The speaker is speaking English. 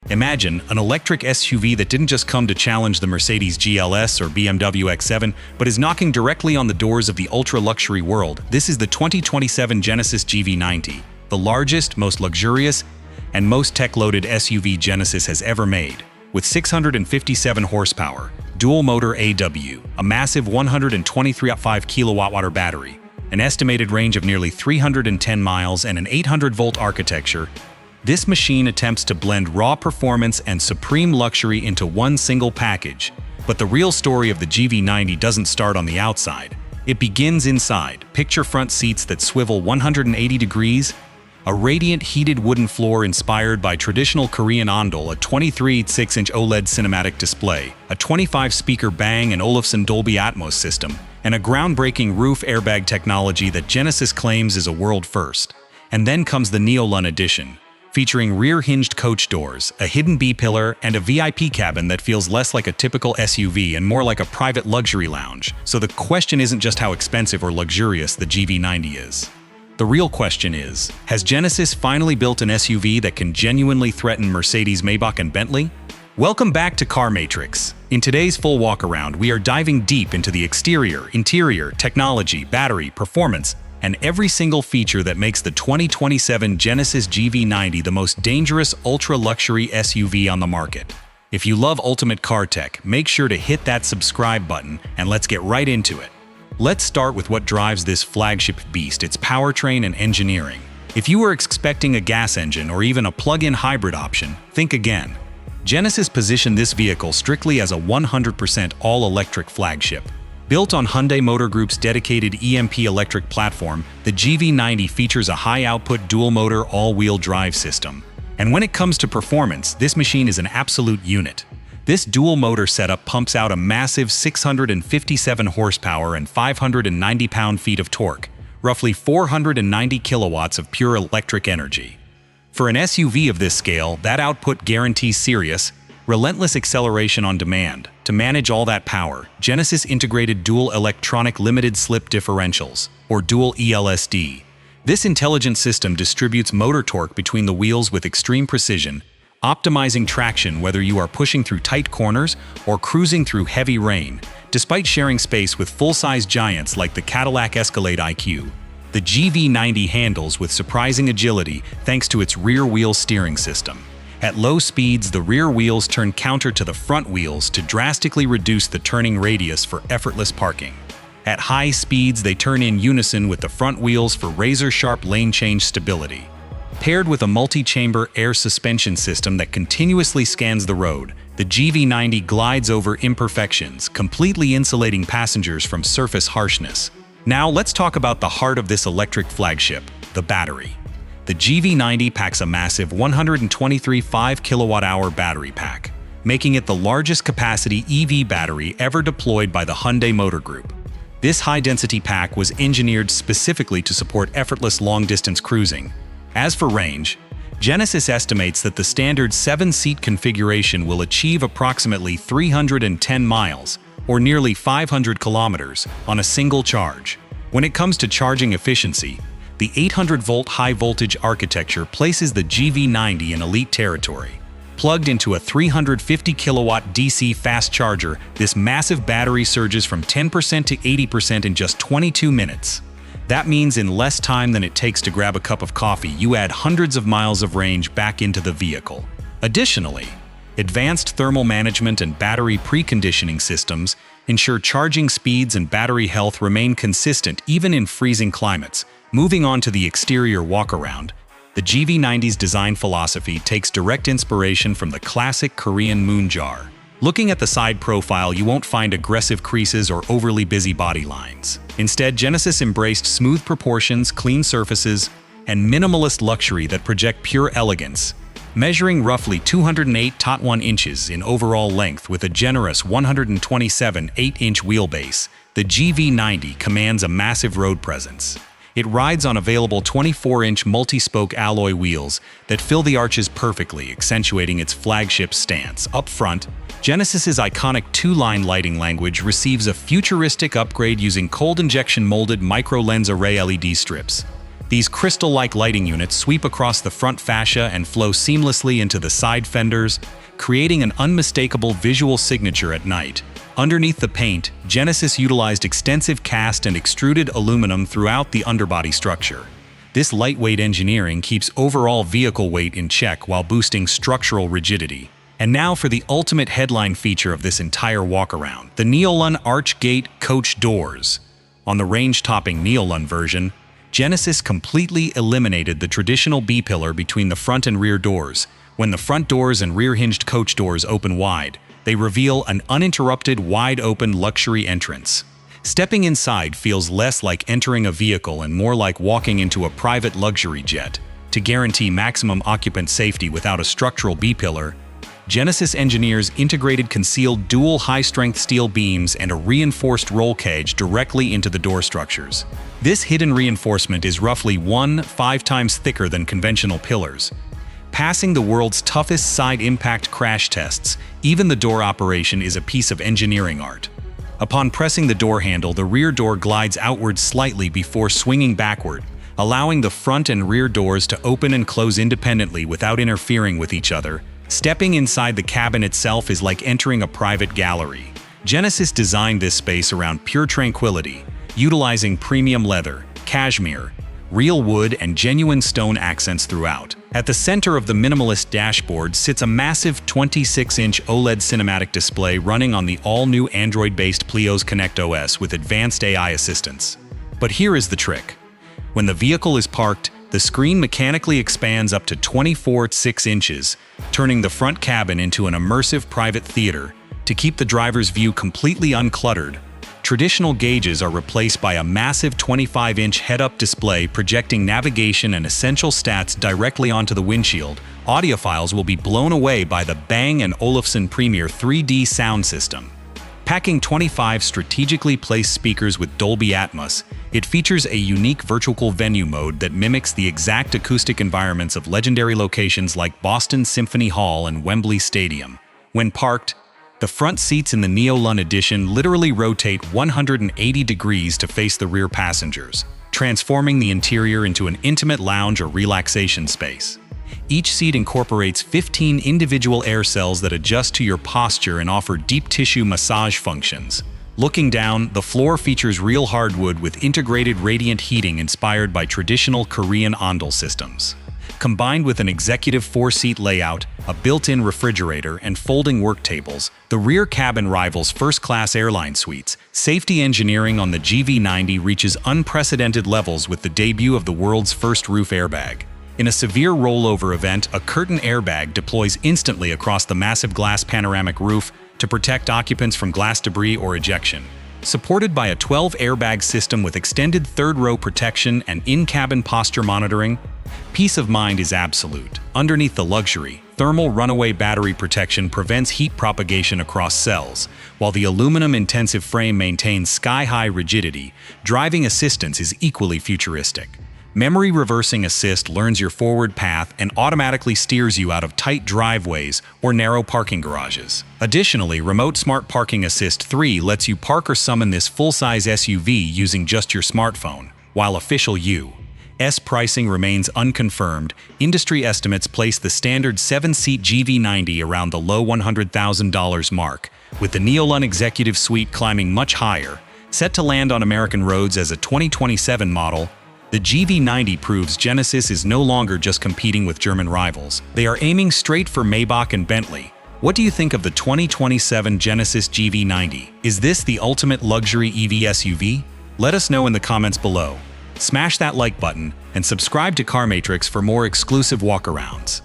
Imagine an electric SUV that didn't just come to challenge the Mercedes GLS or BMW X7, but is knocking directly on the doors of the ultra-luxury world. This is the 2027 Genesis GV90, the largest, most luxurious, and most tech-loaded SUV Genesis has ever made. With 657 horsepower, dual-motor AW, a massive 123.5 kilowatt-hour battery, an estimated range of nearly 310 miles, and an 800-volt architecture, this machine attempts to blend raw performance and supreme luxury into one single package. But the real story of the GV90 doesn't start on the outside. It begins inside. Picture front seats that swivel 180 degrees, a radiant heated wooden floor inspired by traditional Korean ondol, a 23.6-inch OLED cinematic display, a 25-speaker Bang & Olufsen Dolby Atmos system, and a groundbreaking roof airbag technology that Genesis claims is a world first. And then comes the Neolun edition, featuring rear-hinged coach doors, a hidden B-pillar, and a VIP cabin that feels less like a typical SUV and more like a private luxury lounge. So the question isn't just how expensive or luxurious the GV90 is. The real question is, has Genesis finally built an SUV that can genuinely threaten Mercedes-Maybach and Bentley? Welcome back to Car Matrix. In today's full walk-around, we are diving deep into the exterior, interior, technology, battery, performance, and every single feature that makes the 2027 Genesis GV90 the most dangerous ultra-luxury SUV on the market. If you love ultimate car tech, make sure to hit that subscribe button and let's get right into it. Let's start with what drives this flagship beast, its powertrain and engineering. If you were expecting a gas engine or even a plug-in hybrid option, think again. Genesis positioned this vehicle strictly as a 100% all-electric flagship. Built on Hyundai Motor Group's dedicated EMP electric platform, the GV90 features a high-output dual-motor all-wheel drive system. And when it comes to performance, this machine is an absolute unit. This dual-motor setup pumps out a massive 657 horsepower and 590 pound-feet of torque, roughly 490 kilowatts of pure electric energy. For an SUV of this scale, that output guarantees serious, relentless acceleration on demand. To manage all that power, Genesis integrated dual electronic limited slip differentials, or dual ELSD. This intelligent system distributes motor torque between the wheels with extreme precision, optimizing traction whether you are pushing through tight corners or cruising through heavy rain. Despite sharing space with full-size giants like the Cadillac Escalade IQ, the GV90 handles with surprising agility thanks to its rear-wheel steering system. At low speeds, the rear wheels turn counter to the front wheels to drastically reduce the turning radius for effortless parking. At high speeds, they turn in unison with the front wheels for razor-sharp lane change stability. Paired with a multi-chamber air suspension system that continuously scans the road, the GV90 glides over imperfections, completely insulating passengers from surface harshness. Now let's talk about the heart of this electric flagship, the battery. The GV90 packs a massive 123.5 kilowatt-hour battery pack, making it the largest capacity EV battery ever deployed by the Hyundai Motor Group. This high-density pack was engineered specifically to support effortless long-distance cruising. As for range, Genesis estimates that the standard 7-seat configuration will achieve approximately 310 miles, or nearly 500 kilometers, on a single charge. When it comes to charging efficiency, the 800-volt high-voltage architecture places the GV90 in elite territory. Plugged into a 350-kilowatt DC fast charger, this massive battery surges from 10% to 80% in just 22 minutes. That means in less time than it takes to grab a cup of coffee, you add hundreds of miles of range back into the vehicle. Additionally, advanced thermal management and battery preconditioning systems ensure charging speeds and battery health remain consistent even in freezing climates. Moving on to the exterior walk-around, the GV90's design philosophy takes direct inspiration from the classic Korean moon jar. Looking at the side profile, you won't find aggressive creases or overly busy body lines. Instead, Genesis embraced smooth proportions, clean surfaces, and minimalist luxury that project pure elegance. Measuring roughly 208.1 inches in overall length with a generous 127 8-inch wheelbase, the GV90 commands a massive road presence. It rides on available 24-inch multi-spoke alloy wheels that fill the arches perfectly, accentuating its flagship stance. Up front, Genesis's iconic two-line lighting language receives a futuristic upgrade using cold injection molded micro-lens array LED strips. These crystal-like lighting units sweep across the front fascia and flow seamlessly into the side fenders, creating an unmistakable visual signature at night. Underneath the paint, Genesis utilized extensive cast and extruded aluminum throughout the underbody structure. This lightweight engineering keeps overall vehicle weight in check while boosting structural rigidity. And now for the ultimate headline feature of this entire walkaround, the Neolun Arch Gate Coach Doors. On the range-topping Neolun version, Genesis completely eliminated the traditional B-pillar between the front and rear doors. When the front doors and rear-hinged coach doors open wide, they reveal an uninterrupted, wide-open luxury entrance. Stepping inside feels less like entering a vehicle and more like walking into a private luxury jet. To guarantee maximum occupant safety without a structural B-pillar, Genesis engineers integrated concealed dual high-strength steel beams and a reinforced roll cage directly into the door structures. This hidden reinforcement is roughly 1.5 times thicker than conventional pillars. Passing the world's toughest side impact crash tests, even the door operation is a piece of engineering art. Upon pressing the door handle, the rear door glides outward slightly before swinging backward, allowing the front and rear doors to open and close independently without interfering with each other. Stepping inside the cabin itself is like entering a private gallery. Genesis designed this space around pure tranquility, utilizing premium leather, cashmere, real wood, and genuine stone accents throughout. At the center of the minimalist dashboard sits a massive 26-inch OLED cinematic display running on the all-new Android-based Plios Connect OS with advanced AI assistance. But here is the trick. When the vehicle is parked, the screen mechanically expands up to 24.6 inches, turning the front cabin into an immersive private theater. To keep the driver's view completely uncluttered, traditional gauges are replaced by a massive 25-inch head-up display projecting navigation and essential stats directly onto the windshield. Audiophiles will be blown away by the Bang & Olufsen Premier 3D sound system. Packing 25 strategically placed speakers with Dolby Atmos, it features a unique virtual venue mode that mimics the exact acoustic environments of legendary locations like Boston Symphony Hall and Wembley Stadium. When parked, the front seats in the Neolun edition literally rotate 180 degrees to face the rear passengers, transforming the interior into an intimate lounge or relaxation space. Each seat incorporates 15 individual air cells that adjust to your posture and offer deep tissue massage functions. Looking down, the floor features real hardwood with integrated radiant heating inspired by traditional Korean ondol systems. Combined with an executive 4-seat layout, a built-in refrigerator, and folding work tables, the rear cabin rivals first-class airline suites. Safety engineering on the GV90 reaches unprecedented levels with the debut of the world's first roof airbag. In a severe rollover event, a curtain airbag deploys instantly across the massive glass panoramic roof to protect occupants from glass debris or ejection. Supported by a 12-airbag system with extended third-row protection and in-cabin posture monitoring, peace of mind is absolute. Underneath the luxury, thermal runaway battery protection prevents heat propagation across cells, while the aluminum-intensive frame maintains sky-high rigidity. Driving assistance is equally futuristic. Memory reversing assist learns your forward path and automatically steers you out of tight driveways or narrow parking garages. Additionally, Remote Smart Parking Assist 3 lets you park or summon this full-size SUV using just your smartphone, while official U.S. pricing remains unconfirmed. Industry estimates place the standard 7-seat GV90 around the low $100,000 mark, with the Neolun Executive Suite climbing much higher. Set to land on American roads as a 2027 model, the GV90 proves Genesis is no longer just competing with German rivals. They are aiming straight for Maybach and Bentley. What do you think of the 2027 Genesis GV90? Is this the ultimate luxury EV SUV? Let us know in the comments below. Smash that like button and subscribe to Car Matrix for more exclusive walkarounds.